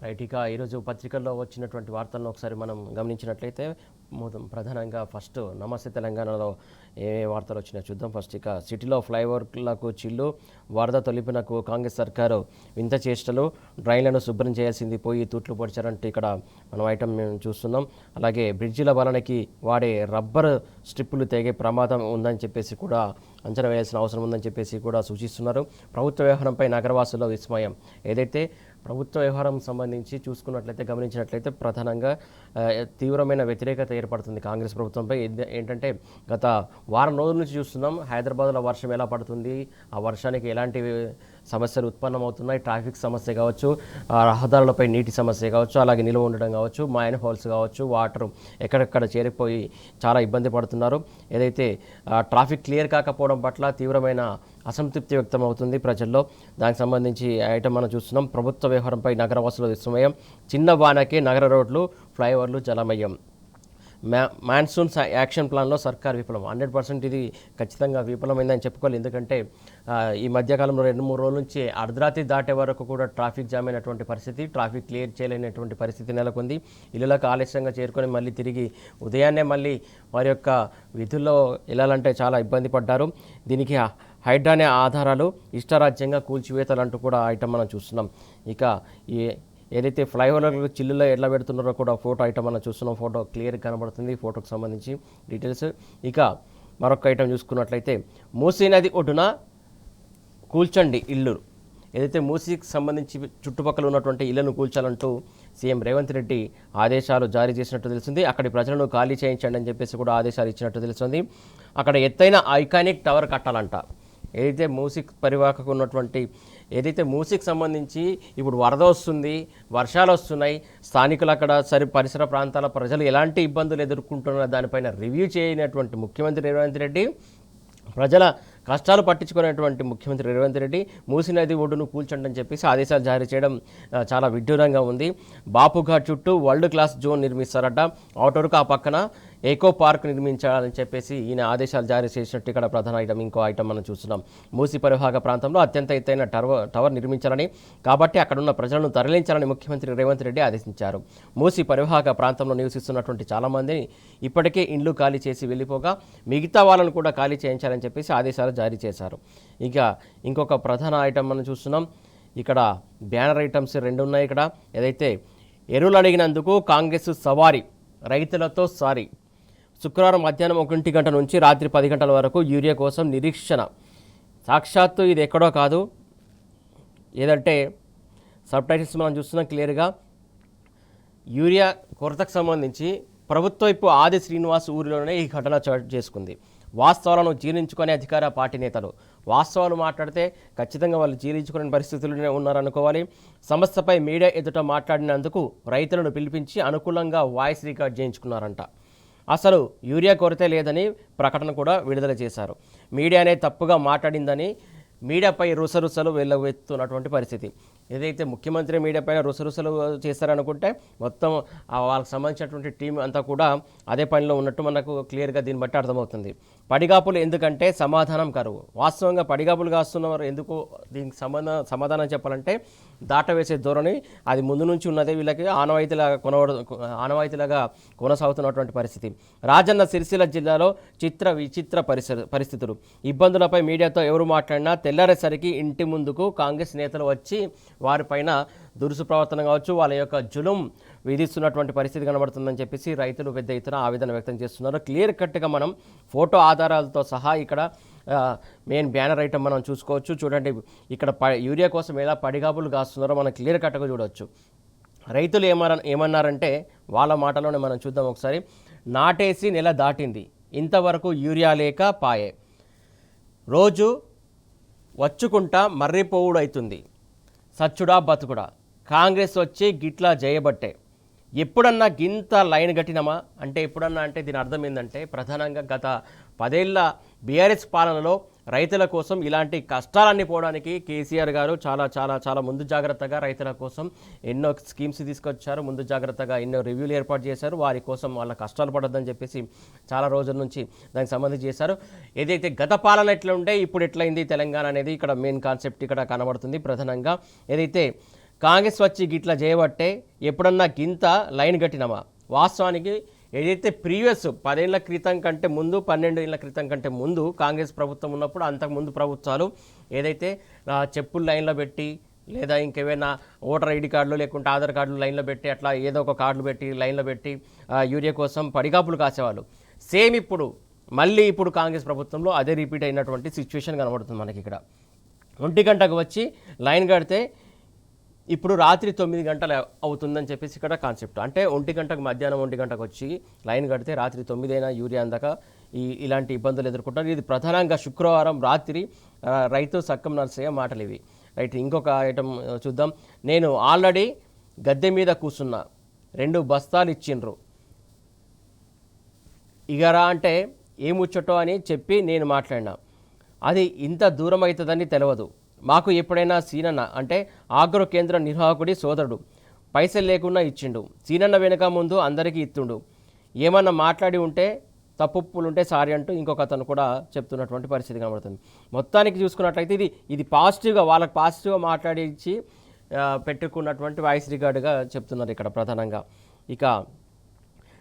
Right. ఇక ఈరోజు పత్రికల్లో వచ్చినటువంటి వార్తలను ఒకసారి మనం గమనించినట్లయితే ప్రధానంగా ఫస్ట్ నమస్తే తెలంగాణలో ఏ వార్తలు వచ్చినాయో చూద్దాం. ఫస్ట్ ఇక సిటీలో ఫ్లైఓవర్లకు చిల్లు, వరద తొలిపినకు కాంగ్రెస్ సర్కారు వింత చేష్టలు, డ్రైన్లను శుభ్రం చేయాల్సింది పోయి తూట్లు పొడిచారంటూ ఇక్కడ మనం ఐటమ్ మేము చూస్తున్నాం. అలాగే బ్రిడ్జిల వలనకి వాడే రబ్బర్ స్ట్రిప్పులు తెగే ప్రమాదం ఉందని చెప్పేసి కూడా అంచనా వేయాల్సిన అవసరం ఉందని చెప్పేసి కూడా సూచిస్తున్నారు. ప్రభుత్వ వ్యవహారంపై నగరవాసుల్లో విస్మయం. ఏదైతే ప్రభుత్వ వ్యవహారం సంబంధించి చూసుకున్నట్లయితే గమనించినట్లయితే ప్రధానంగా తీవ్రమైన వ్యతిరేకత ఏర్పడుతుంది కాంగ్రెస్ ప్రభుత్వంపై. ఏంటంటే గత వారం రోజుల నుంచి చూస్తున్నాం హైదరాబాద్లో వర్షం ఎలా పడుతుంది, ఆ వర్షానికి ఎలాంటి సమస్యలు ఉత్పన్నమవుతున్నాయి, ట్రాఫిక్ సమస్య కావచ్చు, రహదారులపై నీటి సమస్య కావచ్చు, అలాగే నిల్వ ఉండడం కావచ్చు, మైన్ హోల్స్ కావచ్చు, వాటర్ ఎక్కడెక్కడ చేరిపోయి చాలా ఇబ్బంది పడుతున్నారు. ఏదైతే ట్రాఫిక్ క్లియర్ కాకపోవడం పట్ల తీవ్రమైన అసంతృప్తి వ్యక్తం అవుతుంది ప్రజల్లో. దానికి సంబంధించి ఐటమ్ మనం చూస్తున్నాం. ప్రభుత్వ వ్యవహారంపై నగరవాసుల విస్మయం, చిన్న వానకే నగర రోడ్లు ఫ్లైఓవర్లు జలమయం. మాన్సూన్ యాక్షన్ ప్లాన్లో సర్కార్ విఫలం. 100% ఇది ఖచ్చితంగా విఫలమైందని చెప్పుకోవాలి. ఎందుకంటే ఈ మధ్యకాలంలో 2-3 రోజుల నుంచి అర్ధరాత్రి దాటే వరకు కూడా ట్రాఫిక్ జామ్ అయినటువంటి పరిస్థితి, ట్రాఫిక్ క్లియర్ చేయలేనటువంటి పరిస్థితి నెలకొంది. ఇళ్లకు ఆలస్యంగా చేరుకొని మళ్ళీ తిరిగి ఉదయాన్నే మళ్ళీ వారి యొక్క విధుల్లో వెళ్ళాలంటే చాలా ఇబ్బంది పడ్డారు. దీనికి హైడ్రానే ఆధారాలు, ఇష్టరాజ్యంగా కూల్చివేతలు అంటూ కూడా ఐటమ్ మనం చూస్తున్నాం. ఇక ఏదైతే ఫ్లైఓవర్లకు చిల్లులో ఎట్లా పెడుతున్నారో కూడా ఫోటో ఐటమ్ మనం చూస్తున్నాం. ఫోటో క్లియర్ కనబడుతుంది, ఫోటోకి సంబంధించి డీటెయిల్స్. ఇక మరొక ఐటమ్ చూసుకున్నట్లయితే మూసీ నది ఒడ్డున కూల్చండి ఇల్లు. ఏదైతే మూసీకి సంబంధించి చుట్టుపక్కల ఉన్నటువంటి ఇళ్లను కూల్చాలంటూ సీఎం రేవంత్ రెడ్డి ఆదేశాలు జారీ చేసినట్టు తెలిసింది. అక్కడి ప్రజలను ఖాళీ చేయించండి అని చెప్పేసి కూడా ఆదేశాలు ఇచ్చినట్టు తెలుస్తుంది. అక్కడ ఎత్తైన ఐకానిక్ టవర్ కట్టాలంట. ఏదైతే మూసీకి పరివాహకు ఉన్నటువంటి ఏదైతే మూసీకి సంబంధించి ఇప్పుడు వరద వస్తుంది, వర్షాలు వస్తున్నాయి, స్థానికులు అక్కడ పరిసర ప్రాంతాల ప్రజలు ఎలాంటి ఇబ్బందులు ఎదుర్కొంటున్న దానిపైన రివ్యూ చేయనటువంటి ముఖ్యమంత్రి రేవంత్ రెడ్డి, ప్రజల కష్టాలు పట్టించుకునేటువంటి ముఖ్యమంత్రి రేవంత్ రెడ్డి మూసీ నది ఒడ్డును కూల్చండి అని చెప్పేసి ఆదేశాలు జారీ చేయడం చాలా విడ్డూరంగా ఉంది. బాపుఘాట్ చుట్టూ వరల్డ్ క్లాస్ జోన్ నిర్మిస్తారట. అవుటర్కు ఆ పక్కన ఎకో పార్క్ నిర్మించాలని చెప్పేసి ఈయన ఆదేశాలు జారీ చేసినట్టు ఇక్కడ ప్రధాన ఐటమ్. ఇంకో ఐటమ్ మనం చూస్తున్నాం. మూసీ పరివాహక ప్రాంతంలో అత్యంత ఎత్తైన టవర్ నిర్మించాలని, కాబట్టి అక్కడున్న ప్రజలను తరలించాలని ముఖ్యమంత్రి రేవంత్ రెడ్డి ఆదేశించారు. మూసీ పరివాహక ప్రాంతంలో నివసిస్తున్నటువంటి చాలామందిని ఇప్పటికే ఇండ్లు ఖాళీ చేసి వెళ్ళిపోగా మిగతా వాళ్ళను కూడా ఖాళీ చేయించాలని చెప్పేసి ఆదేశాలు జారీ చేశారు. ఇక ఇంకొక ప్రధాన ఐటమ్ మనం చూస్తున్నాం. ఇక్కడ బ్యానర్ ఐటమ్స్ 2 ఉన్నాయి. ఇక్కడ ఏదైతే ఎరువులు అడిగినందుకు కాంగ్రెస్ సవారీ, రైతులతో సారీ. శుక్రవారం మధ్యాహ్నం 1 గంట నుంచి రాత్రి 10 గంటల వరకు యూరియా కోసం నిరీక్షణ. సాక్షాత్తు ఇది ఎక్కడో కాదు, ఏదంటే సబ్ టైటిల్స్ మనం చూస్తున్నాం క్లియర్గా. యూరియా కొరతకు సంబంధించి ప్రభుత్వపు ఆది శ్రీనివాస్ ఊరిలోనే ఈ ఘటన చోటు చేసుకుంది. వాస్తవాలను జీర్ణించుకునే అధికార పార్టీ నేతలు వాస్తవాలు మాట్లాడితే ఖచ్చితంగా వాళ్ళు జీర్ణించుకునే పరిస్థితుల్లోనే ఉన్నారనుకోవాలి. సంస్థపై మీడియా ఎదుట మాట్లాడినందుకు రైతులను పిలిపించి అనుకూలంగా వాయిస్ రికార్డ్ చేయించుకున్నారంట. అసలు యూరియా కొరతే లేదని ప్రకటన కూడా విడుదల చేశారు. మీడియానే తప్పుగా మాట్లాడిందని మీడియాపై రుసరుసలు వెళ్ళవెత్తున్నటువంటి పరిస్థితి. ఏదైతే ముఖ్యమంత్రి మీడియాపైన రుసరుసలు చేస్తారనుకుంటే మొత్తం వాళ్ళకి సంబంధించినటువంటి టీం అంతా కూడా అదే పనిలో ఉన్నట్టు మనకు క్లియర్గా దీన్ని బట్టి అర్థమవుతుంది. పడిగాపులు ఎందుకంటే సమాధానం కరువు. వాస్తవంగా పడిగాపులు కాస్తున్నవారు ఎందుకు దీనికి సమాధానం చెప్పాలంటే దాటవేసే ధోరణి అది ముందు నుంచి ఉన్నదే వీళ్ళకి ఆనవాయితీలాగా కొనసాగుతున్నటువంటి పరిస్థితి. రాజన్న సిరిసిల్ల జిల్లాలో విచిత్ర పరిస్థితులు. ఇబ్బందులపై మీడియాతో ఎవరు మాట్లాడినా తెల్లారేసరికి ఇంటి ముందుకు కాంగ్రెస్ నేతలు వచ్చి వారిపైన దురుసు ప్రవర్తన కావచ్చు, వాళ్ళ యొక్క జులుం విధిస్తున్నటువంటి పరిస్థితి కనబడుతుందని చెప్పేసి రైతులు పెద్ద ఎత్తున ఆవేదన వ్యక్తం చేస్తున్నారు. క్లియర్ కట్గా మనం ఫోటో ఆధారాలతో సహా ఇక్కడ మెయిన్ బ్యానర్ ఐటమ్ మనం చూసుకోవచ్చు. చూడండి ఇక్కడ యూరియా కోసం ఎలా పడిగాపులు కాస్తున్నారో మనం క్లియర్ కట్గా చూడవచ్చు. రైతులు ఏమన్నారంటే వాళ్ళ మాటలోనే మనం చూద్దాం ఒకసారి. నాటేసి నెల దాటింది, ఇంతవరకు యూరియా లేక పాయే, రోజు వచ్చుకుంటా మర్రిపోవుడు అవుతుంది, సచ్చుడా బతుకుడా, కాంగ్రెస్ వచ్చి గిట్లా చేయబట్టే. ఎప్పుడన్నా గింత లైన్ కట్టినమా అంటే ఎప్పుడన్నా అంటే దీని అర్థం ఏంటంటే ప్రధానంగా గత 10 ఏళ్ల బీఆర్ఎస్ పాలనలో రైతుల కోసం ఇలాంటి కష్టాలన్నీ పోవడానికి కేసీఆర్ గారు చాలా చాలా చాలా ముందు జాగ్రత్తగా రైతుల కోసం ఎన్నో స్కీమ్స్ తీసుకొచ్చారు. ముందు జాగ్రత్తగా ఎన్నో రివ్యూలు ఏర్పాటు చేశారు. వారి కోసం వాళ్ళ కష్టాలు పడొద్దని చెప్పేసి చాలా రోజుల నుంచి దానికి సంబంధించి చేశారు. ఏదైతే గత పాలన ఎట్లా ఉంటే ఇప్పుడు ఎట్లయింది తెలంగాణ అనేది ఇక్కడ మెయిన్ కాన్సెప్ట్ ఇక్కడ కనబడుతుంది. ప్రధానంగా ఏదైతే కాంగ్రెస్ వచ్చి గిట్లా చేయబట్టే ఎప్పుడన్నా గింత లైన్ కట్టినామా? వాస్తవానికి ఏదైతే ప్రీవియస్ 10 ఏళ్ల క్రితం కంటే ముందు 12 ఏళ్ల క్రితం కంటే ముందు కాంగ్రెస్ ప్రభుత్వం ఉన్నప్పుడు అంతకుముందు ప్రభుత్వాలు ఏదైతే చెప్పులు లైన్లో పెట్టి లేదా ఇంకేమైనా ఓటర్ ఐడి కార్డులు లేకుంటే ఆధార్ కార్డులు లైన్లో పెట్టి అట్లా ఏదో ఒక కార్డులు పెట్టి లైన్లో పెట్టి యూరియా కోసం పడిగాపులు కాసేవాళ్ళు. సేమ్ మళ్ళీ ఇప్పుడు కాంగ్రెస్ ప్రభుత్వంలో అదే రిపీట్ అయినటువంటి సిచ్యువేషన్ కనబడుతుంది మనకి. ఇక్కడ 1 గంటకు వచ్చి లైన్ కడితే ఇప్పుడు రాత్రి 9 గంటలు అవుతుందని చెప్పేసి ఇక్కడ కాన్సెప్ట్. అంటే 1 గంటకు మధ్యాహ్నం 1 గంటకు వచ్చి లైన్ కడితే రాత్రి 9 అయినా యూరియా అందక ఇలాంటి ఇబ్బందులు ఎదుర్కొంటారు. ఇది ప్రధానంగా శుక్రవారం రాత్రి రైతు సక్కం నర్సయ్య మాటలు ఇవి. రైట్, ఇంకొక ఐటమ్ చూద్దాం. నేను ఆల్రెడీ గద్దె మీద కూర్చున్నా, 2 బస్తాలు ఇచ్చిండ్రు, ఇగరా అంటే ఏముచ్చటో అని చెప్పి నేను మాట్లాడినా. అది ఇంత దూరం అవుతుందని తెలియదు మాకు. ఎప్పుడైనా సీనన్న అంటే ఆగ్రో కేంద్ర నిర్వాహకుడి సోదరుడు పైసలు లేకుండా ఇచ్చిండు. సీనన్న వెనుక ముందు అందరికీ ఇస్తుండు. ఏమన్నా మాట్లాడి ఉంటే తప్పులుంటే సారీ అంటూ ఇంకొక అతను కూడా చెప్తున్నటువంటి పరిస్థితి కనబడుతుంది. మొత్తానికి చూసుకున్నట్లయితే ఇది పాజిటివ్గా వాళ్ళకి పాజిటివ్గా మాట్లాడించి పెట్టుకున్నటువంటి వాయిస్ రికార్డుగా చెప్తున్నారు ఇక్కడ ప్రధానంగా. ఇక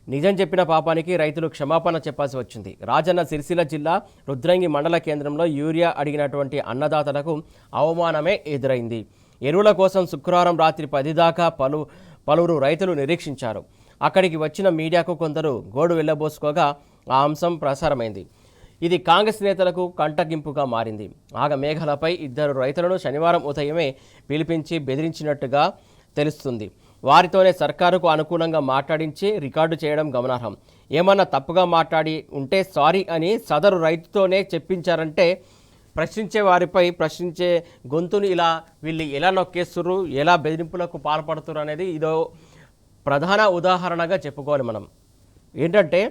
నిజం చెప్పిన పాపానికి రైతులు క్షమాపణ చెప్పాల్సి వచ్చింది. రాజన్న సిరిసిల్ల జిల్లా రుద్రంగి మండల కేంద్రంలో యూరియా అడిగినటువంటి అన్నదాతలకు అవమానమే ఎదురైంది. ఎరువుల కోసం శుక్రవారం రాత్రి 10 దాకా పలువురు రైతులు నిరీక్షించారు. అక్కడికి వచ్చిన మీడియాకు కొందరు గోడు వెళ్ళబోసుకోగా ఆ అంశం ప్రసారమైంది. ఇది కాంగ్రెస్ నేతలకు కంటగింపుగా మారింది. మేఘాలపై 2 రైతులను శనివారం ఉదయమే పిలిపించి బెదిరించినట్టుగా తెలుస్తుంది. వారితోనే సర్కారుకు అనుకూలంగా మాట్లాడించి రికార్డు చేయడం గమనార్హం. ఏమన్నా తప్పుగా మాట్లాడి ఉంటే సారీ అని సదరు రైతుతోనే చెప్పించారంటే ప్రశ్నించే వారిపై ప్రశ్నించే గొంతుని వీళ్ళు ఎలా నొక్కేస్తున్నారు, ఎలా బెదిరింపులకు పాల్పడుతున్నారు అనేది ఇదో ప్రధాన ఉదాహరణగా చెప్పుకోవాలి మనం. ఏంటంటే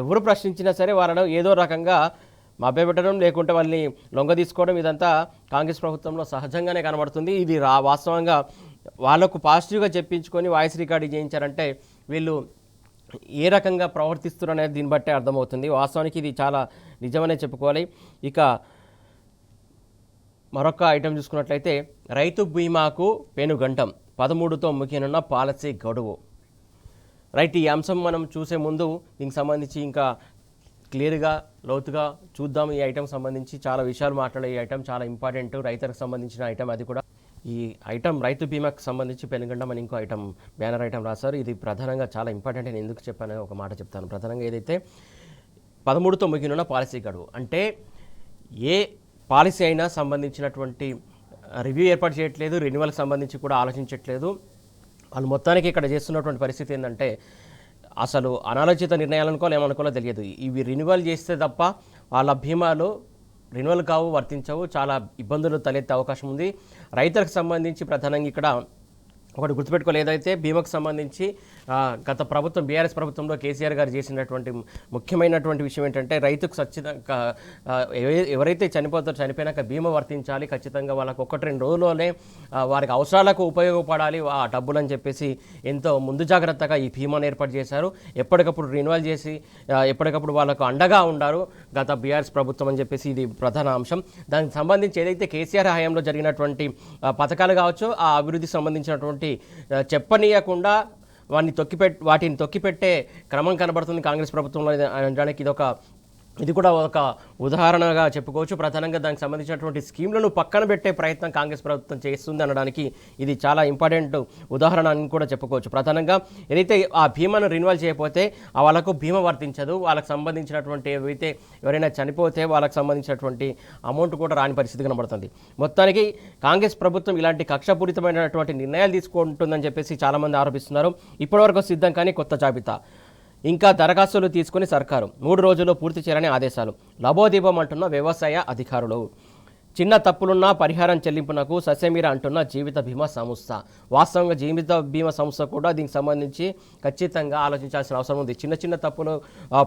ఎవరు ప్రశ్నించినా సరే వాళ్ళను ఏదో రకంగా మభ్యపెట్టడం లేకుంటే వాళ్ళని లొంగ తీసుకోవడం ఇదంతా కాంగ్రెస్ ప్రభుత్వంలో సహజంగానే కనబడుతుంది. ఇది వాస్తవంగా వాళ్ళకు పాజిటివ్గా చెప్పించుకొని వాయిస్ రికార్డింగ్ చేయించారంటే వీళ్ళు ఏ రకంగా ప్రవర్తిస్తున్నారు అనేది దీన్ని బట్టే అర్థమవుతుంది. వాస్తవానికి ఇది చాలా నిజమనే చెప్పుకోవాలి. ఇక మరొక ఐటెం చూసుకున్నట్లయితే రైతు బీమాకు పెనుగంటం 13తో ముగియనున్న పాలసీ గడువు. రైట్, ఈ అంశం మనం చూసే ముందు దీనికి సంబంధించి ఇంకా క్లియర్గా లోతుగా చూద్దాం. ఈ ఐటెం సంబంధించి చాలా విషయాలు మాట్లాడే ఈ ఐటెం చాలా ఇంపార్టెంట్, రైతులకు సంబంధించిన ఐటెం. అది కూడా ఈ ఐటెం రైతు బీమాకు సంబంధించి పెనుగండం అని ఇంకో ఐటెం బ్యానర్ ఐటెం రాశారు. ఇది ప్రధానంగా చాలా ఇంపార్టెంట్. నేను ఎందుకు చెప్పాను ఒక మాట చెప్తాను. ప్రధానంగా ఏదైతే 13తో ముగినున్న పాలసీ గడువు అంటే ఏ పాలసీ అయినా సంబంధించినటువంటి రివ్యూ ఏర్పాటు చేయట్లేదు, రెన్యువల్కి సంబంధించి కూడా ఆలోచించట్లేదు. వాళ్ళు మొత్తానికి ఇక్కడ చేస్తున్నటువంటి పరిస్థితి ఏంటంటే అసలు అనాలోచిత నిర్ణయాలు అనుకోవాలి ఏమనుకోవాలో తెలియదు. ఇవి రెన్యువల్ చేస్తే తప్ప వాళ్ళ బీమాలు రెన్యువల్ కావు, వర్తించవు, చాలా ఇబ్బందులు తలెత్తే అవకాశం ఉంది. రైతులకు సంబంధించి ప్రధానంగా ఇక్కడ ఒకటి గుర్తుపెట్టుకోవాలి. ఏదైతే బీమాకు సంబంధించి గత ప్రభుత్వం బీఆర్ఎస్ ప్రభుత్వంలో కేసీఆర్ గారు చేసినటువంటి ముఖ్యమైనటువంటి విషయం ఏంటంటే రైతుకు ఖచ్చితంగా ఎవరైతే చనిపోయినాక బీమా వర్తించాలి, ఖచ్చితంగా వాళ్ళకు 1-2 రోజుల్లోనే వారికి అవసరాలకు ఉపయోగపడాలి ఆ డబ్బులు అని చెప్పేసి ఎంతో ముందు జాగ్రత్తగా ఈ బీమాను ఏర్పాటు చేశారు. ఎప్పటికప్పుడు రెన్యువల్ చేసి ఎప్పటికప్పుడు వాళ్ళకు అండగా ఉండారు గత బీఆర్ఎస్ ప్రభుత్వం అని చెప్పేసి ఇది ప్రధాన అంశం. దానికి సంబంధించి ఏదైతే కేసీఆర్ హయాంలో జరిగినటువంటి పథకాలు కావచ్చు, ఆ అభివృద్ధికి సంబంధించినటువంటి చెప్పనీయకుండా వాటిని తొక్కిపెట్టే క్రమం కనబడుతుంది కాంగ్రెస్ ప్రభుత్వంలో అనడానికి ఇది కూడా ఒక ఉదాహరణగా చెప్పుకోవచ్చు. ప్రధానంగా దానికి సంబంధించినటువంటి స్కీమ్లను పక్కన పెట్టే ప్రయత్నం కాంగ్రెస్ ప్రభుత్వం చేస్తుంది అనడానికి ఇది చాలా ఇంపార్టెంట్ ఉదాహరణ అని కూడా చెప్పుకోవచ్చు. ప్రధానంగా ఏదైతే ఆ బీమాను రెన్యువల్ చేయకపోతే వాళ్ళకు బీమా వర్తించదు. వాళ్ళకి సంబంధించినటువంటి ఎవరైనా చనిపోతే వాళ్ళకి సంబంధించినటువంటి అమౌంట్ కూడా రాని పరిస్థితి కనబడుతుంది. మొత్తానికి కాంగ్రెస్ ప్రభుత్వం ఇలాంటి కక్షపూరితమైనటువంటి నిర్ణయాలు తీసుకుంటుందని చెప్పేసి చాలామంది ఆరోపిస్తున్నారు. ఇప్పటివరకు సిద్ధం కానీ కొత్త జాబితా ఇంకా దరఖాస్తులు తీసుకుని సర్కారు 3 రోజుల్లో పూర్తి చేయాలని ఆదేశాలు. లబోదీపం అంటున్న వ్యవసాయ అధికారులు. చిన్న తప్పులున్నా పరిహారం చెల్లింపునకు సస్యమీర అంటున్న జీవిత బీమా సంస్థ. వాస్తవంగా జీవిత బీమా సంస్థ కూడా దీనికి సంబంధించి ఖచ్చితంగా ఆలోచించాల్సిన అవసరం ఉంది. చిన్న తప్పులు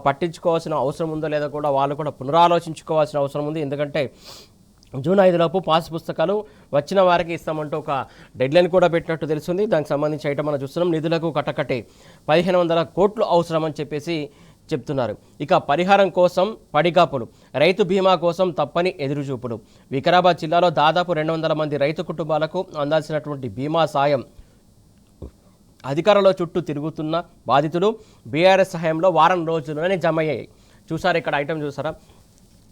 పట్టించుకోవాల్సిన అవసరం ఉందో లేదో కూడా వాళ్ళు కూడా పునరాలోచించుకోవాల్సిన అవసరం ఉంది. ఎందుకంటే జూన్ 5లోపు పాస్ పుస్తకాలు వచ్చిన వారికి ఇస్తామంటూ ఒక డెడ్లైన్ కూడా పెట్టినట్టు తెలుస్తుంది. దానికి సంబంధించి ఐటమ్ మనం చూస్తున్నాం. నిధులకు కట్టకట్టే 1500 కోట్లు అవసరం అని చెప్పేసి చెప్తున్నారు. ఇక పరిహారం కోసం పడిగాపులు, రైతు బీమా కోసం తప్పని ఎదురుచూపులు. వికారాబాద్ జిల్లాలో దాదాపు 200 మంది రైతు కుటుంబాలకు అందాల్సినటువంటి బీమా సాయం అధికారుల చుట్టూ తిరుగుతున్న బాధితులు బీఆర్ఎస్ సహాయంలో వారం రోజుల్లోనే జమ అయ్యాయి. చూసారు ఇక్కడ ఐటమ్ చూసారా,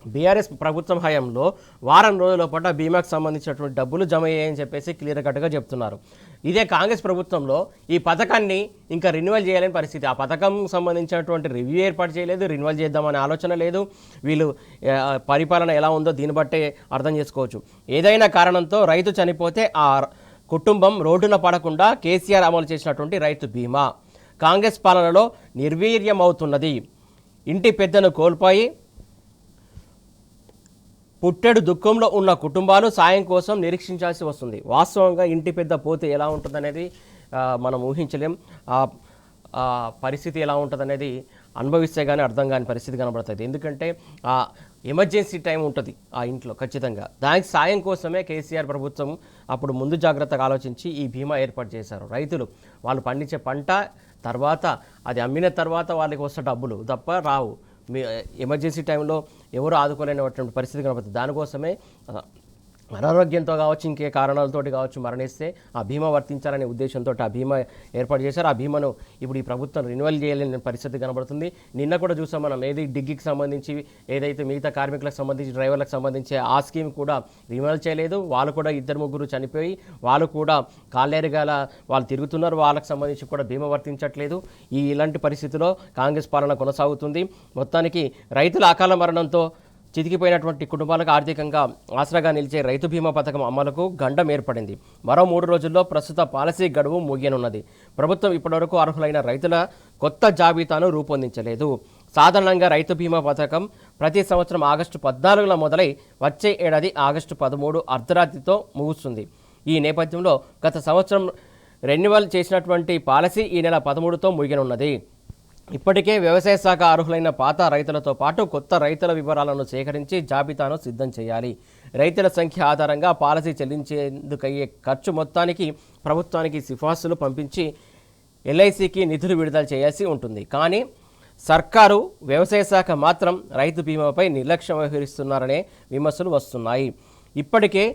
బీఆర్ఎస్ ప్రభుత్వం హయాంలో వారం రోజుల పాటు బీమాకు సంబంధించినటువంటి డబ్బులు జమ అయ్యాయని చెప్పేసి క్లియర్ కట్గా చెప్తున్నారు. ఇదే కాంగ్రెస్ ప్రభుత్వంలో ఈ పథకాన్ని ఇంకా రెన్యువల్ చేయాలని పరిస్థితి. ఆ పథకం సంబంధించినటువంటి రివ్యూ ఏర్పాటు చేయలేదు, రెన్యువల్ చేద్దామనే ఆలోచన లేదు. వీళ్ళు పరిపాలన ఎలా ఉందో దీన్ని బట్టే అర్థం చేసుకోవచ్చు. ఏదైనా కారణంతో రైతు చనిపోతే ఆ కుటుంబం రోడ్డున పడకుండా కేసీఆర్ అమలు చేసినటువంటి రైతు బీమా కాంగ్రెస్ పాలనలో నిర్వీర్యమవుతున్నది. ఇంటి పెద్దను కోల్పోయి పుట్టెడు దుఃఖంలో ఉన్న కుటుంబాలు సాయం కోసం నిరీక్షించాల్సి వస్తుంది. వాస్తవంగా ఇంటి పెద్ద పోతే ఎలా ఉంటుందనేది మనం ఊహించలేం. ఆ పరిస్థితి ఎలా ఉంటుందనేది అనుభవిస్తే కానీ అర్థం కాని పరిస్థితి కనబడుతుంది. ఎందుకంటే ఆ ఎమర్జెన్సీ టైం ఉంటుంది ఆ ఇంట్లో ఖచ్చితంగా. దానికి సాయం కోసమే కేసీఆర్ ప్రభుత్వం అప్పుడు ముందు జాగ్రత్తగా ఆలోచించి ఈ బీమా ఏర్పాటు చేశారు. రైతులు వాళ్ళు పండించే పంట తర్వాత అది అమ్మిన తర్వాత వాళ్ళకి వస్తే డబ్బులు తప్ప రావు. మీ ఎమర్జెన్సీ టైంలో ఎవరు ఆదుకోలేనటువంటి పరిస్థితి కనబడుతుంది. దానికోసమే అనారోగ్యంతో కావచ్చు, ఇంకే కారణాలతోటి కావచ్చు మరణిస్తే ఆ బీమా వర్తించాలనే ఉద్దేశంతో ఆ బీమా ఏర్పాటు చేశారు. ఆ బీమాను ఇప్పుడు ఈ ప్రభుత్వం రెన్యువల్ చేయలేని పరిస్థితి కనబడుతుంది. నిన్న కూడా చూసాం మనం, ఏది డిగ్గికి సంబంధించి ఏదైతే మిగతా కార్మికులకు సంబంధించి డ్రైవర్లకు సంబంధించి ఆ స్కీమ్ కూడా రెన్యువల్ చేయలేదు. వాళ్ళు కూడా 2-3 చనిపోయి వాళ్ళు కూడా కాళ్ళేరుగాల వాళ్ళు తిరుగుతున్నారు. వాళ్ళకి సంబంధించి కూడా బీమా వర్తించట్లేదు. ఇలాంటి పరిస్థితిలో కాంగ్రెస్ పాలన కొనసాగుతుంది. మొత్తానికి రైతుల అకాల మరణంతో చితికిపోయినటువంటి కుటుంబాలకు ఆర్థికంగా ఆసరాగా నిలిచే రైతు బీమా పథకం అమలుకు గండం ఏర్పడింది. మరో 3 రోజుల్లో ప్రస్తుత పాలసీ గడువు ముగియనున్నది. ప్రభుత్వం ఇప్పటివరకు అర్హులైన రైతుల కొత్త జాబితాను రూపొందించలేదు. సాధారణంగా రైతు బీమా పథకం ప్రతి సంవత్సరం ఆగస్టు 14న మొదలై వచ్చే ఏడాది ఆగస్టు 13 అర్ధరాత్రితో ముగుస్తుంది. ఈ నేపథ్యంలో గత సంవత్సరం రెన్యువల్ చేసినటువంటి పాలసీ ఈ నెల 13తో ముగియనున్నది. ఇప్పటికే వ్యవసాయ శాఖ అర్హులైన పాత రైతులతో పాటు కొత్త రైతుల వివరాలను సేకరించి జాబితాను సిద్ధం చేయాలి. రైతుల సంఖ్య ఆధారంగా పాలసీ చెల్లించేందుకయ్యే ఖర్చు మొత్తానికి ప్రభుత్వానికి సిఫార్సులు పంపించి ఎల్ఐసికి నిధులు విడుదల చేయాల్సి ఉంటుంది. కానీ సర్కారు వ్యవసాయ శాఖ మాత్రం రైతు బీమాపై నిర్లక్ష్యం వహిస్తున్నారనే విమర్శలు వస్తున్నాయి. ఇప్పటికే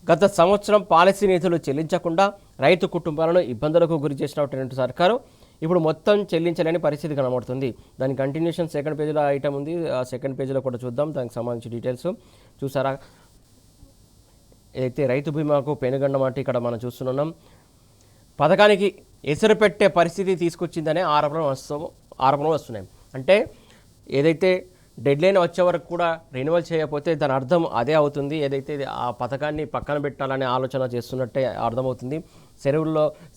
గత సంవత్సరం పాలసీ నిధులు చెల్లించకుండా రైతు కుటుంబాలను ఇబ్బందులకు గురి చేసినటువంటి సర్కారు ఇప్పుడు మొత్తం చెల్లించలేని పరిస్థితి కనబడుతుంది. దాని కంటిన్యూషన్ సెకండ్ పేజీలో ఐటమ్ ఉంది. ఆ సెకండ్ పేజీలో కూడా చూద్దాం దానికి సంబంధించి డీటెయిల్స్. చూసారా, అయితే రైతు బీమాకు పెనుగండం అంటే ఇక్కడ మనం చూస్తున్నాం. పథకానికి ఎసరు పెట్టే పరిస్థితి తీసుకొచ్చిందనే ఆరోపణలు వస్తున్నాయి. అంటే ఏదైతే డెడ్లైన్ వచ్చే వరకు కూడా రెన్యువల్ చేయకపోతే దాని అర్థం అదే అవుతుంది. ఏదైతే ఆ పథకాన్ని పక్కన పెట్టాలనే ఆలోచన చేస్తున్నట్టే అర్థమవుతుంది.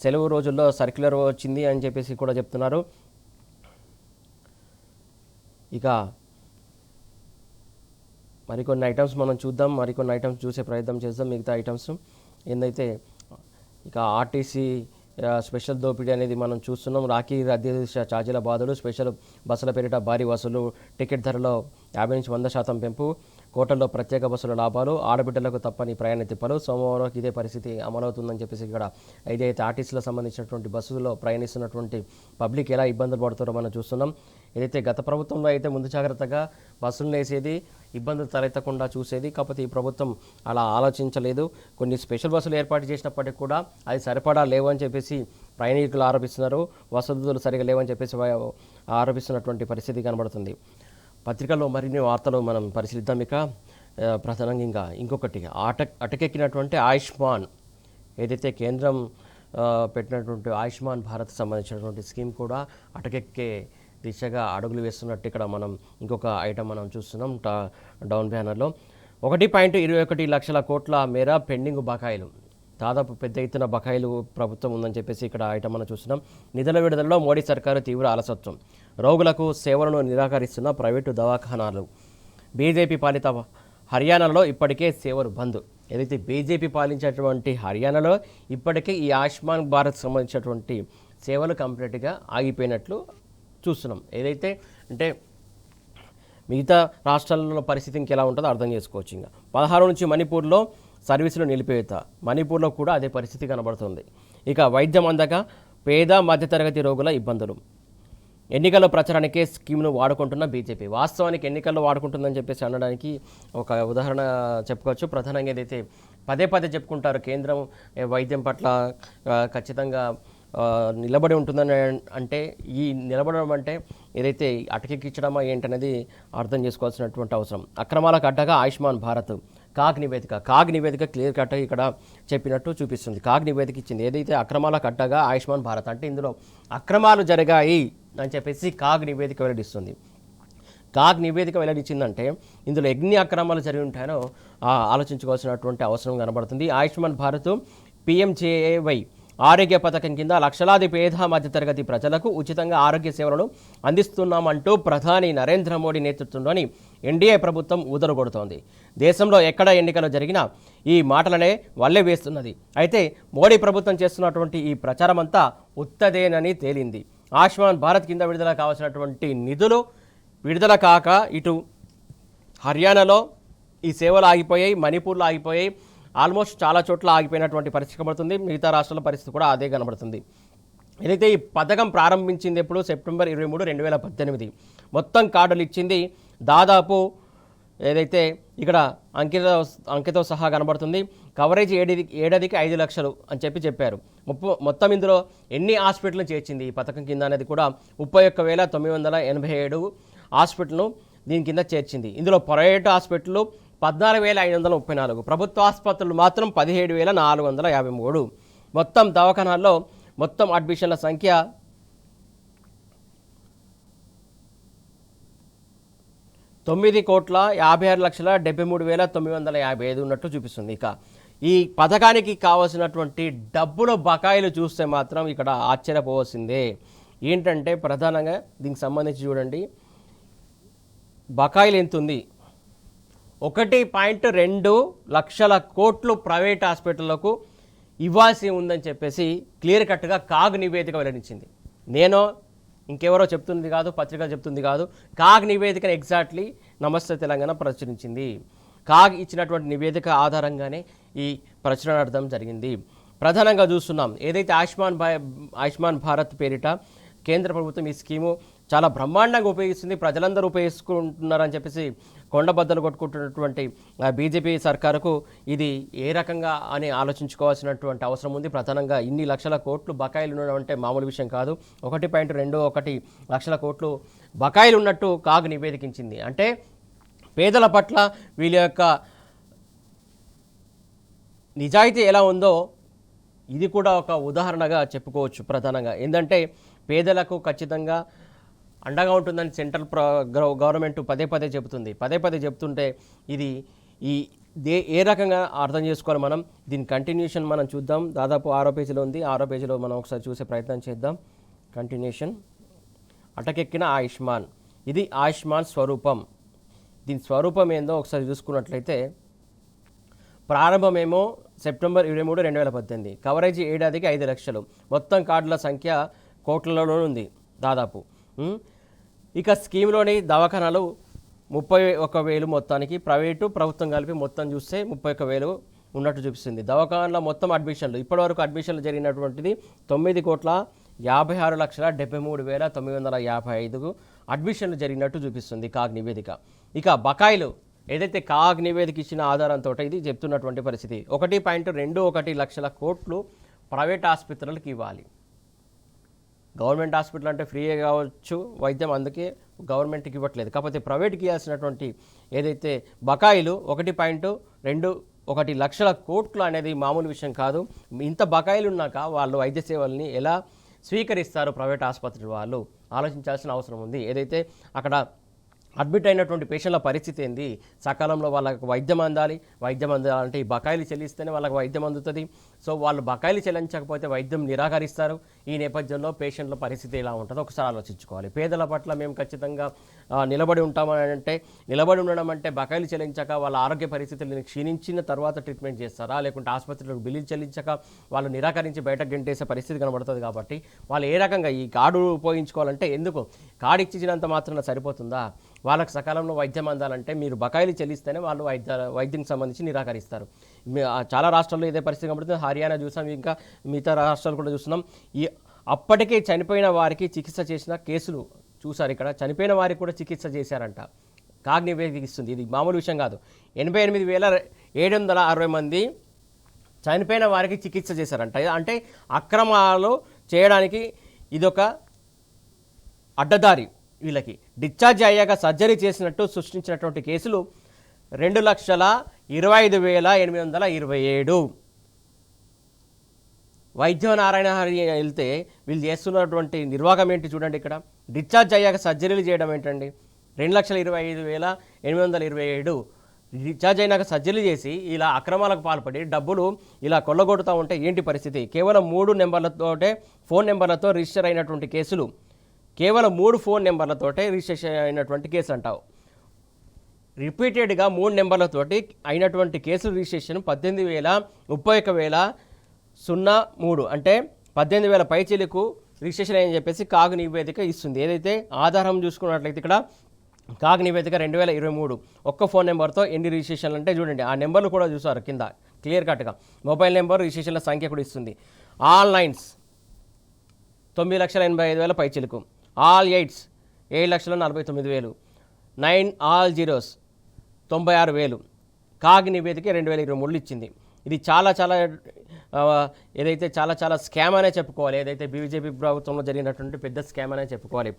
సెలవు రోజుల్లో సర్క్యులర్ వచ్చింది అని చెప్పేసి కూడా చెప్తున్నారు. ఇక మరికొన్ని ఐటమ్స్ మనం చూద్దాం, మరికొన్ని ఐటమ్స్ చూసే ప్రయత్నం చేద్దాం. మిగతా ఐటమ్స్ ఏందైతే ఇక ఆర్టీసీ స్పెషల్ దోపిడీ అనేది మనం చూస్తున్నాం. రాఖీ రద్దీ ఛార్జీల బాధలు, స్పెషల్ బస్సుల పేరిట భారీ వసూలు, టికెట్ ధరలో 50 నుంచి 100% పెంపు, కోటల్లో ప్రత్యేక బస్సుల లాభాలు, ఆడబిడ్డలకు తప్పని ప్రయాణ తిప్పలు. సోమవారం ఇదే పరిస్థితి అమలవుతుందని చెప్పేసి ఇక్కడ ఏదైతే ఆర్టీసీలకు సంబంధించినటువంటి బస్సులో ప్రయాణిస్తున్నటువంటి పబ్లిక్ ఎలా ఇబ్బందులు పడుతారో మనం చూస్తున్నాం. ఏదైతే గత ప్రభుత్వంలో అయితే ముందు జాగ్రత్తగా బస్సులను వేసేది, ఇబ్బందులు తలెత్తకుండా చూసేది. కాకపోతే ఈ ప్రభుత్వం అలా ఆలోచించలేదు. కొన్ని స్పెషల్ బస్సులు ఏర్పాటు చేసినప్పటికీ కూడా అది సరిపడా లేవని చెప్పేసి ప్రయాణికులు ఆరోపిస్తున్నారు. వసతులు సరిగా లేవని చెప్పేసి ఆరోపిస్తున్నటువంటి పరిస్థితి కనబడుతుంది. పత్రికల్లో మరిన్ని వార్తలు మనం పరిశీలిద్దాం. ఇక ప్రధానంగా ఇంకా ఇంకొకటి అటకెక్కినటువంటి ఆయుష్మాన్, ఏదైతే కేంద్రం పెట్టినటువంటి ఆయుష్మాన్ భారత్ సంబంధించినటువంటి స్కీమ్ కూడా అటకెక్కే దిశగా అడుగులు వేస్తున్నట్టు ఇక్కడ మనం ఇంకొక ఐటమ్ మనం చూస్తున్నాం. డౌన్ బ్యానర్లో 1.21 లక్షల కోట్ల మేర పెండింగ్ బకాయిలు, దాదాపు పెద్ద ఎత్తున బకాయిలు ప్రభుత్వం ఉందని చెప్పేసి ఇక్కడ ఐటమ్ మనం చూస్తున్నాం. నిధుల విడుదలలో మోడీ సర్కారు తీవ్ర అలసత్వం, రోగులకు సేవలను నిరాకరిస్తున్న ప్రైవేటు దవాఖానాలు. బీజేపీ పాలిత హర్యానాలో ఇప్పటికే సేవలు బంద్. ఏదైతే బీజేపీ పాలించేటువంటి హర్యానాలో ఇప్పటికే ఈ ఆయుష్మాన్ భారత్ సంబంధించినటువంటి సేవలు కంప్లీట్గా ఆగిపోయినట్లు చూస్తున్నాం. ఏదైతే అంటే మిగతా రాష్ట్రాలలో పరిస్థితి ఇంకెలా ఉంటుందో అర్థం చేసుకోవచ్చు. ఇంకా 16 నుంచి మణిపూర్లో సర్వీసులు నిలిపివేత, మణిపూర్లో కూడా అదే పరిస్థితి కనబడుతుంది. ఇక వైద్యం అందక పేద మధ్యతరగతి రోగుల ఇబ్బందులు. ఎన్నికల ప్రచారానికే స్కీమ్ను వాడుకుంటున్న బీజేపీ వాస్తవానికి ఎన్నికల్లో వాడుకుంటుందని చెప్పేసి అనడానికి ఒక ఉదాహరణ చెప్పుకోవచ్చు. ప్రధానంగా ఏదైతే పదే పదే చెప్పుకుంటారు కేంద్రం వైద్యం పట్ల ఖచ్చితంగా నిలబడి ఉంటుందని అంటే ఈ నిలబడడం అంటే ఏదైతే అటకెక్కించడమా ఏంటనేది అర్థం చేసుకోవాల్సినటువంటి అవసరం. అక్రమాలకు అడ్డగా ఆయుష్మాన్ భారత్ కాగ్ నివేదిక క్లియర్ కట్ ఇక్కడ చెప్పినట్టు చూపిస్తుంది. కాగ్ నివేదిక ఇచ్చింది ఏదైతే అక్రమాలకు అడ్డగా ఆయుష్మాన్ భారత్ అంటే ఇందులో అక్రమాలు జరిగాయి అని చెప్పేసి కాగ్ నివేదిక వెల్లడిస్తుంది. కాగ్ నివేదిక వెల్లడించిందంటే ఇందులో ఎన్ని అక్రమాలు జరిగి ఉంటాయో ఆలోచించుకోవాల్సినటువంటి అవసరం కనబడుతుంది. ఆయుష్మాన్ భారత్ PMJAY ఆరోగ్య పథకం కింద లక్షలాది పేద మధ్యతరగతి ప్రజలకు ఉచితంగా ఆరోగ్య సేవలను అందిస్తున్నామంటూ ప్రధాని నరేంద్ర మోడీ నేతృత్వంలోని ఎన్డీఏ ప్రభుత్వం ఊదరగొడుతోంది. దేశంలో ఎక్కడ ఎన్నికలు జరిగినా ఈ మాటలనే వల్లే వేస్తున్నది. అయితే మోడీ ప్రభుత్వం చేస్తున్నటువంటి ఈ ప్రచారం అంతా ఉత్తదేనని తేలింది. ఆయుష్మాన్ భారత్ కింద విడుదల కావాల్సినటువంటి నిధులు విడుదల కాక ఇటు హర్యానాలో ఈ సేవలు ఆగిపోయాయి, మణిపూర్లో ఆగిపోయాయి, ఆల్మోస్ట్ చాలా చోట్ల ఆగిపోయినటువంటి పరిస్థితి కనబడుతుంది. మిగతా రాష్ట్రాల పరిస్థితి కూడా అదే కనబడుతుంది. ఏదైతే ఈ పథకం ప్రారంభించింది ఎప్పుడు సెప్టెంబర్ 23, 2018 మొత్తం కార్డులు ఇచ్చింది దాదాపు ఏదైతే ఇక్కడ అంకెతో సహా కనబడుతుంది. కవరేజ్ ఏడాదికి 5 లక్షలు అని చెప్పారు. మొత్తం ఇందులో ఎన్ని హాస్పిటల్ చేర్చింది ఈ పథకం కింద అనేది కూడా 31,987 హాస్పిటల్ను దీని కింద చేర్చింది. ఇందులో ప్రైవేట్ హాస్పిటల్ 14,534, ప్రభుత్వ ఆసుపత్రులు మాత్రం 17,453. మొత్తం దవాఖానాల్లో మొత్తం అడ్మిషన్ల సంఖ్య 9,56,73,955 ఉన్నట్టు చూపిస్తుంది. ఇక ఈ పథకానికి కావాల్సినటువంటి డబ్బుల బకాయిలు చూస్తే మాత్రం ఇక్కడ ఆశ్చర్యపోవాల్సిందే. ఏంటంటే ప్రధానంగా దీనికి సంబంధించి చూడండి, బకాయిలు ఎంత ఉంది, 1.2 లక్షల కోట్లు ప్రైవేట్ హాస్పిటళ్లకు ఇవ్వాల్సి ఉందని చెప్పేసి క్లియర్ కట్గా కాగ్ నివేదిక వెల్లడించింది. నేను ఇంకెవరో చెప్తుంది కాదు, పత్రిక చెప్తుంది కాదు, కాగ్ నివేదికను ఎగ్జాక్ట్లీ నమస్తే తెలంగాణ ప్రచురించింది. కాగ్ ఇచ్చినటువంటి నివేదిక ఆధారంగానే ఈ ప్రచురణ అర్థం జరిగింది. ప్రధానంగా చూస్తున్నాం ఏదైతే ఆయుష్మాన్ భారత్ పేరిట కేంద్ర ప్రభుత్వం ఈ స్కీము చాలా బ్రహ్మాండంగా ఉపయోగిస్తుంది, ప్రజలందరూ ఉపయోగించుకుంటున్నారని చెప్పేసి కొండబద్దలు కొట్టుకుంటున్నటువంటి బీజేపీ సర్కారుకు ఇది ఏ రకంగా అని ఆలోచించుకోవాల్సినటువంటి అవసరం ఉంది. ప్రధానంగా ఇన్ని లక్షల కోట్లు బకాయిలు ఉండడం అంటే మామూలు విషయం కాదు. 1.21 లక్షల కోట్లు బకాయిలు ఉన్నట్టు కాగ్ నివేదికించింది. అంటే పేదల పట్ల వీళ్ళ యొక్క నిజాయితీ ఎలా ఉందో ఇది కూడా ఒక ఉదాహరణగా చెప్పుకోవచ్చు. ప్రధానంగా ఏంటంటే పేదలకు ఖచ్చితంగా అండగా ఉంటుందని సెంట్రల్ గవర్నమెంట్ పదే పదే చెబుతుంటే ఇది ఏ రకంగా అర్థం చేసుకోవాలి మనం. దీని కంటిన్యూషన్ మనం చూద్దాం. దాదాపు 6వ పేజీలో ఉంది. 6వ పేజీలో మనం ఒకసారి చూసే ప్రయత్నం చేద్దాం. కంటిన్యూషన్, అటకెక్కిన ఆయుష్మాన్, ఇది ఆయుష్మాన్ స్వరూపం. దీని స్వరూపం ఏందో ఒకసారి చూసుకున్నట్లయితే ప్రారంభమేమో సెప్టెంబర్ 23, 2018, కవరేజ్ ఏడాదికి 5 లక్షలు, మొత్తం కార్డుల సంఖ్య కోట్లలోనే ఉంది దాదాపు. ఇక స్కీమ్లోని దవాఖానాలు 31,000 మొత్తానికి, ప్రైవేటు ప్రభుత్వం కలిపి మొత్తం చూస్తే 31,000 ఉన్నట్టు చూపిస్తుంది. దవాఖానాల మొత్తం అడ్మిషన్లు ఇప్పటివరకు అడ్మిషన్లు జరిగినటువంటిది 9,53,73,955 అడ్మిషన్లు జరిగినట్టు చూపిస్తుంది కాగ్ నివేదిక. ఇక బకాయిలు ఏదైతే కాగ్ నివేదిక ఇచ్చిన ఆధారంతో ఇది చెప్తున్నటువంటి పరిస్థితి, 1.21 లక్షల కోట్లు ప్రైవేట్ ఆసుపత్రులకు ఇవ్వాలి. గవర్నమెంట్ హాస్పిటల్ అంటే ఫ్రీయే కావచ్చు వైద్యం, అందుకే గవర్నమెంట్కి ఇవ్వట్లేదు. కాకపోతే ప్రైవేట్కి ఇవ్వాల్సినటువంటి ఏదైతే బకాయిలు 1.21 లక్షల కోట్లు అనేది మామూలు విషయం కాదు. ఇంత బకాయిలు ఉన్నాక వాళ్ళు వైద్య సేవల్ని ఎలా స్వీకరిస్తారు ప్రైవేట్ ఆసుపత్రుల వాళ్ళు ఆలోచించాల్సిన అవసరం ఉంది. ఏదైతే అక్కడ అడ్మిట్ అయినటువంటి పేషెంట్ల పరిస్థితి ఏంది, సకాలంలో వాళ్ళకు వైద్యం అందాలంటే ఈ బకాయిలు చెల్లిస్తేనే వాళ్ళకి వైద్యం అందుతుంది. సో వాళ్ళు బకాయిలు చెల్లించకపోతే వైద్యం నిరాకరిస్తారు. ఈ నేపథ్యంలో పేషెంట్ల పరిస్థితి ఎలా ఉంటుందో ఒకసారి ఆలోచించుకోవాలి. పేదల పట్ల మేము ఖచ్చితంగా నిలబడి ఉండడం అంటే బకాయిలు చెల్లించక వాళ్ళ ఆరోగ్య పరిస్థితులను క్షీణించిన తర్వాత ట్రీట్మెంట్ చేస్తారా, లేకుంటే ఆసుపత్రులకు బిల్లులు చెల్లించక వాళ్ళు నిరాకరించి బయటకు గెంటేసే పరిస్థితి కనబడుతుంది. కాబట్టి వాళ్ళు ఏ రకంగా ఈ కార్డు ఉపయోగించుకోవాలంటే ఎందుకు కార్డు ఇచ్చినంత మాత్రాన సరిపోతుందా, వాళ్ళకి సకాలంలో వైద్యం అందాలంటే మీరు బకాయిలు చెల్లిస్తేనే వాళ్ళు వైద్యానికి సంబంధించి నిరాకరిస్తారు. చాలా రాష్ట్రాల్లో ఇదే పరిస్థితి కనబడుతుంది. హర్యానా చూసాం, ఇంకా మిగతా రాష్ట్రాలు కూడా చూస్తున్నాం. అప్పటికే చనిపోయిన వారికి చికిత్స చేసిన కేసులు చూసారు ఇక్కడ చనిపోయిన వారికి కూడా చికిత్స చేశారంట. కాగ్ నివేదిక ఇస్తుంది. ఇది మామూలు విషయం కాదు. 88,760 మంది చనిపోయిన వారికి చికిత్స చేశారంట. అంటే అక్రమాలు చేయడానికి ఇదొక అడ్డదారి. వీళ్ళకి డిశ్చార్జ్ అయ్యాక సర్జరీ చేసినట్టు సృష్టించినటువంటి కేసులు 2,25,827. వైద్యనారాయణ హరి వెళ్తే వీళ్ళు చేస్తున్నటువంటి నిర్వాహకం ఏంటి చూడండి. ఇక్కడ డిశ్చార్జ్ అయ్యాక సర్జరీలు చేయడం ఏంటండి. 2,25,827 డిశ్చార్జ్ అయినాక సర్జరీ చేసి ఇలా అక్రమాలకు పాల్పడి డబ్బులు ఇలా కొల్లగొడుతూ ఉంటే ఏంటి పరిస్థితి. కేవలం 3 నెంబర్లతోటే ఫోన్ నెంబర్లతో రిజిస్టర్ అయినటువంటి కేసులు, కేవలం 3 ఫోన్ నెంబర్లతోటే రిజిస్ట్రేషన్ అయినటువంటి కేసు అంటావు. రిపీటెడ్గా 3 నెంబర్లతోటి అయినటువంటి కేసులు రిజిస్ట్రేషన్ 18,31,003 అంటే 18,000 పైచీలకు రిజిస్ట్రేషన్ అని చెప్పేసి కాగ్ నివేదిక ఇస్తుంది. ఏదైతే ఆధారం చూసుకున్నట్లయితే ఇక్కడ కాగ్ నివేదిక 2023 ఒక్క ఫోన్ నెంబర్తో ఎన్ని రిజిస్ట్రేషన్లు అంటే చూడండి. ఆ నెంబర్లు కూడా చూసారు కింద క్లియర్ కట్గా. మొబైల్ నెంబర్ రిజిస్ట్రేషన్ల సంఖ్య కూడా ఇస్తుంది. ఆల్ నైన్స్ 9,85,000 పైచీలకు, all eights 7,49,000, 9 all zeros 96,000 CAG నివేదిక 2023 ఇచ్చింది. ఇది చాలా ఏదైతే చాలా స్కామ్ అనే చెప్పుకోవాలి. ఏదైతే బీజేపీ ప్రభుత్వంలో జరిగినటువంటి పెద్ద స్కామ్ అనే చెప్పుకోవాలి.